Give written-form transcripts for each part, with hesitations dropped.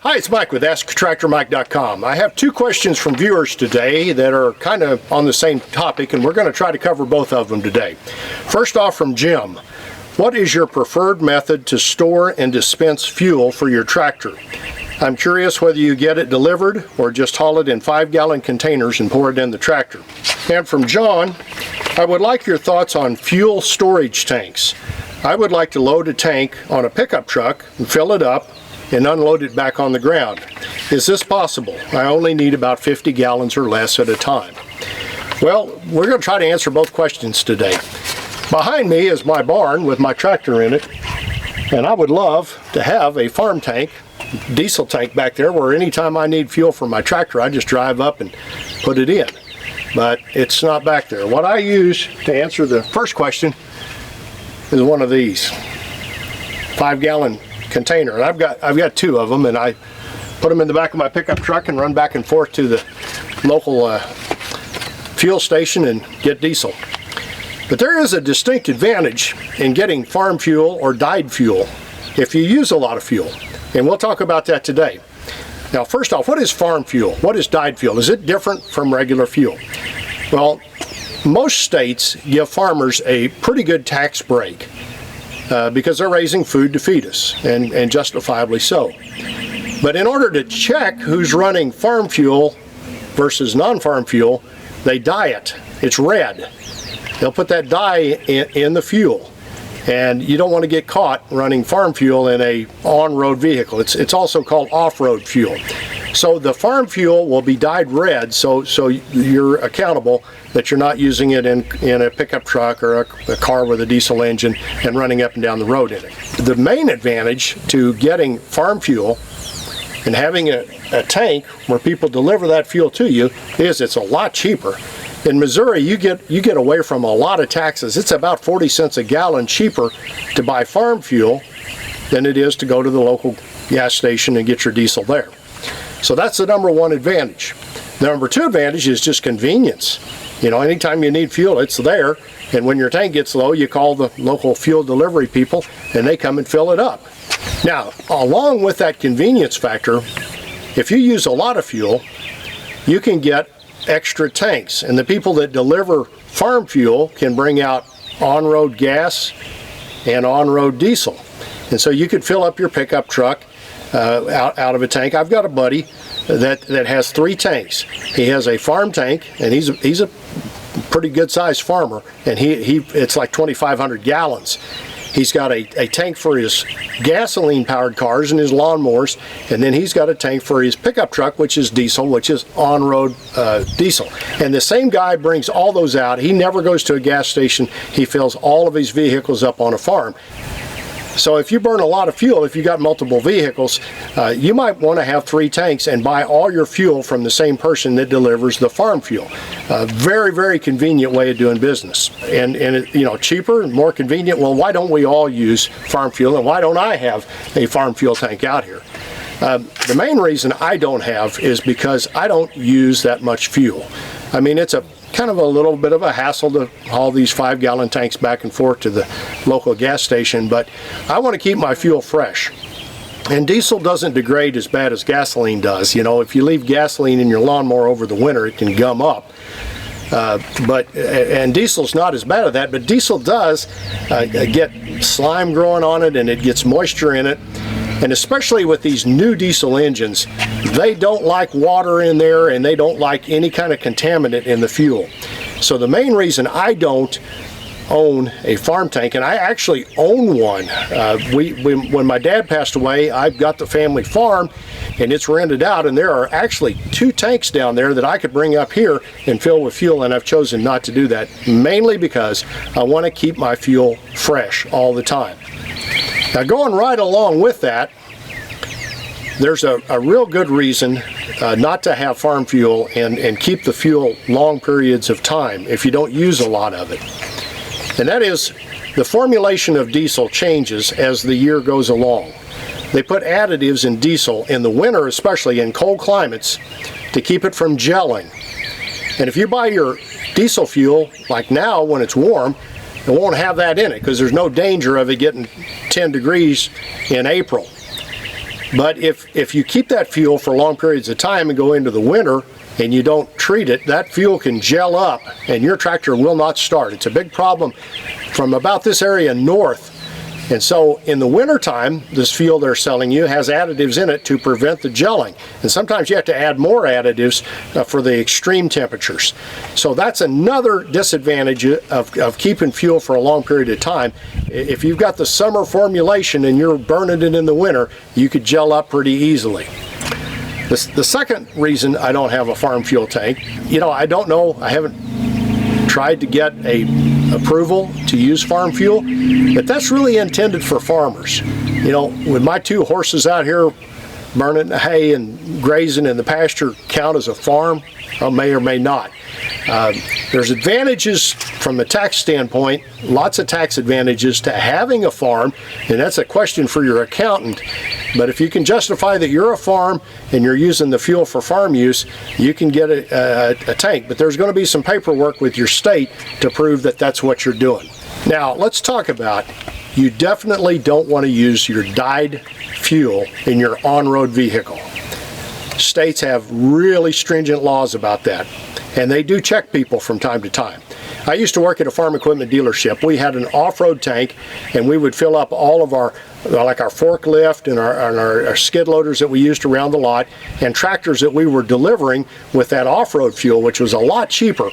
Hi, it's Mike with AskTractorMike.com. I have two questions from viewers today that are kind of on the same topic, and we're going to try to cover both of them today. First off, from Jim. What is your preferred method to store and dispense fuel for your tractor? I'm curious whether you get it delivered or just haul it in 5-gallon containers and pour it in the tractor. And from John, I would like your thoughts on fuel storage tanks. I would like to load a tank on a pickup truck and fill it up and unload it back on the ground. Is this possible? I only need about 50 gallons or less at a time. Well, we're going to try to answer both questions today. Behind me is my barn with my tractor in it, and I would love to have a farm tank, diesel tank back there where anytime I need fuel for my tractor I just drive up and put it in. But it's not back there. What I use to answer the first question is one of these 5-gallon container, and I've got two of them, and I put them in the back of my pickup truck and run back and forth to the local fuel station and get diesel. But there is a distinct advantage in getting farm fuel or dyed fuel if you use a lot of fuel, and we'll talk about that today. Now, first off, what is farm fuel? What is dyed fuel? Is it different from regular fuel? Well, most states give farmers a pretty good tax break because they're raising food to feed us, and justifiably so. But in order to check who's running farm fuel versus non-farm fuel, they dye it. It's red. They'll put that dye in the fuel, and you don't want to get caught running farm fuel in a on-road vehicle. It's also called off-road fuel. So the farm fuel will be dyed red, so you're accountable that you're not using it in a pickup truck or a car with a diesel engine and running up and down the road in it. The main advantage to getting farm fuel and having a tank where people deliver that fuel to you is it's a lot cheaper. In Missouri, you get away from a lot of taxes. It's about 40 cents a gallon cheaper to buy farm fuel than it is to go to the local gas station and get your diesel there. So that's the number one advantage. The number two advantage is just convenience. You know, anytime you need fuel, it's there, and when your tank gets low, you call the local fuel delivery people and they come and fill it up. Now, along with that convenience factor, if you use a lot of fuel, you can get extra tanks, and the people that deliver farm fuel can bring out on-road gas and on-road diesel. And so you could fill up your pickup truck out of a tank. I've got a buddy that has 3 tanks. He has a farm tank, and he's a pretty good sized farmer, and it's like 2,500 gallons. He's got a tank for his gasoline powered cars and his lawnmowers, and then he's got a tank for his pickup truck, which is diesel, which is on-road diesel. And the same guy brings all those out. He never goes to a gas station. He fills all of his vehicles up on a farm. So if you burn a lot of fuel, if you got multiple vehicles, you might want to have 3 tanks and buy all your fuel from the same person that delivers the farm fuel. Very, very convenient way of doing business, and it, you know, cheaper and more convenient. Well, why don't we all use farm fuel, and why don't I have a farm fuel tank out here? The main reason I don't have is because I don't use that much fuel. I mean, it's a kind of a little bit of a hassle to haul these 5-gallon tanks back and forth to the local gas station, but I want to keep my fuel fresh. And diesel doesn't degrade as bad as gasoline does. You know, if you leave gasoline in your lawnmower over the winter, it can gum up. And diesel's not as bad at that, but diesel does get slime growing on it, and it gets moisture in it. And especially with these new diesel engines, they don't like water in there, and they don't like any kind of contaminant in the fuel. So the main reason I don't own a farm tank, and I actually own one. When my dad passed away, I've got the family farm, and it's rented out, and there are actually 2 tanks down there that I could bring up here and fill with fuel, and I've chosen not to do that, mainly because I want to keep my fuel fresh all the time. Now, going right along with that, there's a real good reason not to have farm fuel and keep the fuel long periods of time if you don't use a lot of it. And that is, the formulation of diesel changes as the year goes along. They put additives in diesel in the winter, especially in cold climates, to keep it from gelling. And if you buy your diesel fuel, like now when it's warm, it won't have that in it because there's no danger of it getting 10 degrees in April. But if you keep that fuel for long periods of time and go into the winter and you don't treat it, that fuel can gel up and your tractor will not start. It's a big problem from about this area north. And so in the wintertime, this fuel they're selling you has additives in it to prevent the gelling. And sometimes you have to add more additives for the extreme temperatures. So that's another disadvantage of keeping fuel for a long period of time. If you've got the summer formulation and you're burning it in the winter, you could gel up pretty easily. The second reason I don't have a farm fuel tank, I don't know, I haven't tried to get a approval to use farm fuel, but that's really intended for farmers. With my 2 horses out here burning hay and grazing in the pasture count as a farm? May or may not. There's advantages from a tax standpoint, lots of tax advantages to having a farm, and that's a question for your accountant. But if you can justify that you're a farm and you're using the fuel for farm use, you can get a tank. But there's going to be some paperwork with your state to prove that that's what you're doing. Now, let's talk about, you definitely don't want to use your dyed fuel in your on-road vehicle. States have really stringent laws about that, and they do check people from time to time. I used to work at a farm equipment dealership. We had an off-road tank, and we would fill up all of our forklift and our skid loaders that we used around the lot, and tractors that we were delivering with that off-road fuel, which was a lot cheaper.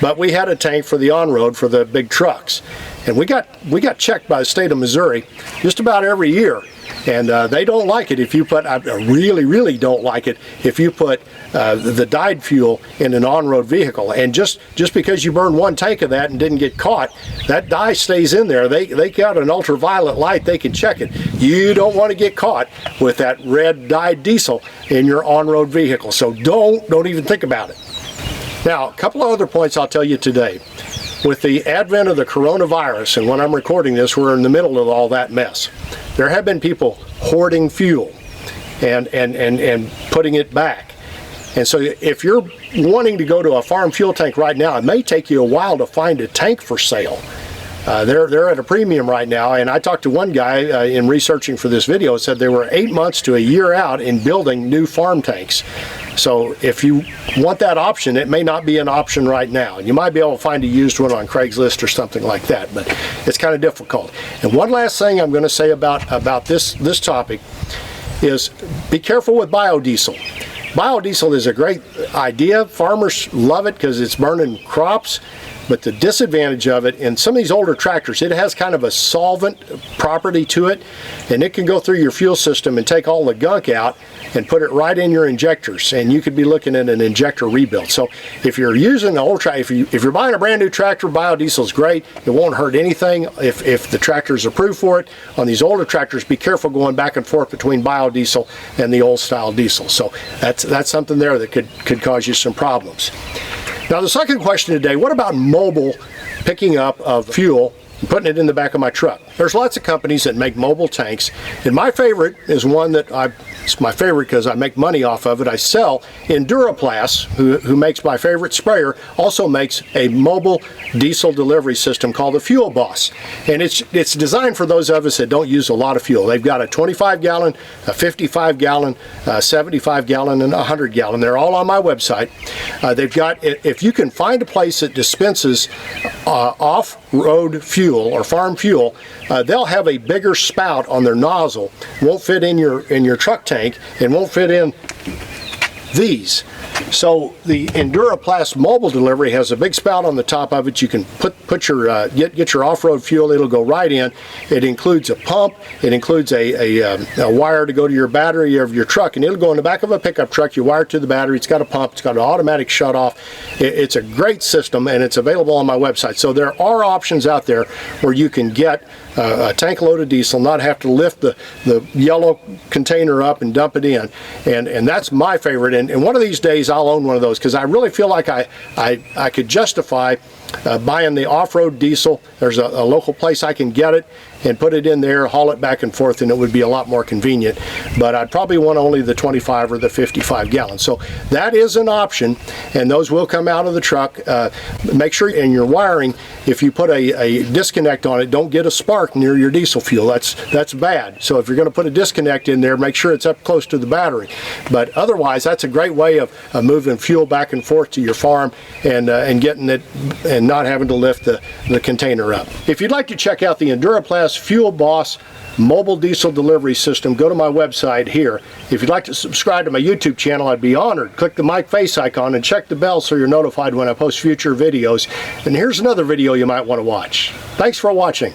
But we had a tank for the on-road for the big trucks, and we got checked by the state of Missouri just about every year. And they don't like it if you put, I really don't like it if you put the dyed fuel in an on-road vehicle. And just because you burned 1 tank of that and didn't get caught, that dye stays in there. They got an ultraviolet light, they can check it. You don't want to get caught with that red dyed diesel in your on-road vehicle. So don't even think about it. Now, a couple of other points I'll tell you today. With the advent of the coronavirus, and when I'm recording this, we're in the middle of all that mess. There have been people hoarding fuel and putting it back. And so if you're wanting to go to a farm fuel tank right now, it may take you a while to find a tank for sale. They're at a premium right now, and I talked to one guy in researching for this video, said they were 8 months to a year out in building new farm tanks. So if you want that option, it may not be an option right now. You might be able to find a used one on Craigslist or something like that, but it's kind of difficult. And one last thing I'm going to say about this topic is be careful with biodiesel. Biodiesel is a great idea. Farmers love it because it's burning crops. But the disadvantage of it, in some of these older tractors, it has kind of a solvent property to it, and it can go through your fuel system and take all the gunk out and put it right in your injectors, and you could be looking at an injector rebuild. So if you're using an old tractor, if you're buying a brand new tractor, biodiesel is great. It won't hurt anything if the tractor is approved for it. On these older tractors, be careful going back and forth between biodiesel and the old style diesel. So that's something there that could cause you some problems. Now the second question today, what about mobile picking up of fuel and putting it in the back of my truck? There's lots of companies that make mobile tanks, and my favorite is one that it's my favorite because I make money off of it. I sell Enduraplast, who makes my favorite sprayer, also makes a mobile diesel delivery system called the Fuel Boss. And it's designed for those of us that don't use a lot of fuel. They've got a 25-gallon, a 55-gallon, a 75-gallon, and a 100-gallon. They're all on my website. They've got, if you can find a place that dispenses off-road fuel or farm fuel, they'll have a bigger spout on their nozzle. Won't fit in your truck tank and won't fit in these. So the Enduraplast mobile delivery has a big spout on the top of it. You can put your get your off-road fuel. It'll go right in. It includes a pump. It includes a wire to go to your battery of your truck, and it'll go in the back of a pickup truck. You wire it to the battery. It's got a pump. It's got an automatic shut-off. It's a great system, and it's available on my website. So there are options out there where you can get a tank load of diesel, not have to lift the yellow container up and dump it in, and that's my favorite. And one of these days I'll own one of those because I really feel like I could justify buying the off-road diesel. There's a local place I can get it, and put it in there, haul it back and forth, and it would be a lot more convenient. But I'd probably want only the 25 or the 55 gallons. So that is an option, and those will come out of the truck. Make sure in your wiring, if you put a disconnect on it, don't get a spark near your diesel fuel. That's bad. So if you're going to put a disconnect in there, make sure it's up close to the battery. But otherwise, that's a great way of moving fuel back and forth to your farm and getting it and not having to lift the container up. If you'd like to check out the EnduraPlus Fuel Boss mobile diesel delivery system, go to my website here. If you'd like to subscribe to my YouTube channel, I'd be honored. Click the mic face icon and check the bell so you're notified when I post future videos. And here's another video you might want to watch. Thanks for watching.